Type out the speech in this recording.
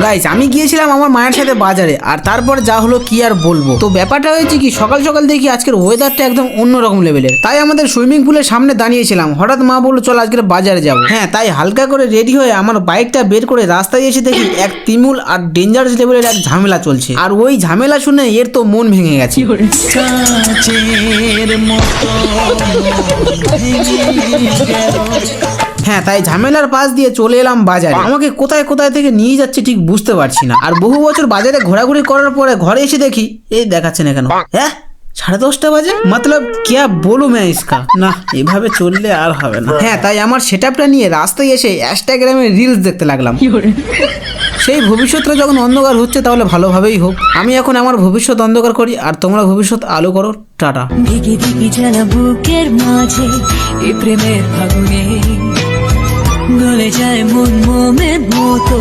Guys আমি গিয়েছিলাম আমার মায়ের সাথে বাজারে, আর তারপর যা হলো কি আর বলবো। তো ব্যাপারটা হয়েছে কি, সকাল সকাল দেখি আজকের ওয়েদারটা একদম অন্যরকম লেভেলের। তাই আমাদের সুইমিং পুলের সামনে দাঁড়িয়েছিলাম, হঠাৎ মা বললো চল আজকের বাজারে যাবো। হ্যাঁ, তাই হালকা করে রেডি হয়ে আমার বাইকটা বের করে রাস্তায় এসে দেখি এক তিমুল আর ডেঞ্জারাস লেভেলের এক ঝামেলা চলছে। আর ওই ঝামেলা শুনে এর তো মন ভেঙে গেছে। হ্যাঁ, তাই ঝামেলার পাশ দিয়ে চলে এলাম বাজারে। আমাকে কোথায় কোথায় থেকে নিয়ে যাচ্ছে ঠিক বুঝতে পারছি না। আর বহু বছর বাজারে ঘোরাঘুরি করার পরে ঘরে এসে দেখি এই দেখাচ্ছে না কেন। হ্যাঁ, 10:30 বাজে, মতলব क्या बोलूं मैं इसका। না, এভাবে চললে আর হবে না। হ্যাঁ, তাই আমার সেটআপটা নিয়ে রাস্তায় এসে ইনস্টাগ্রামে রিলস দেখতে লাগলাম। সেই ভবিষ্যৎটা যখন অন্ধকার হচ্ছে তাহলে ভালোভাবেই হোক। আমি এখন আমার ভবিষ্যৎ অন্ধকার করি আর তোমরা ভবিষ্যৎ আলো করো। টাটা। ঢেকে দিবি জানা বুকের মাঝে এই প্রেমের ফাগুনে গলে যায় মন মোমের মতো।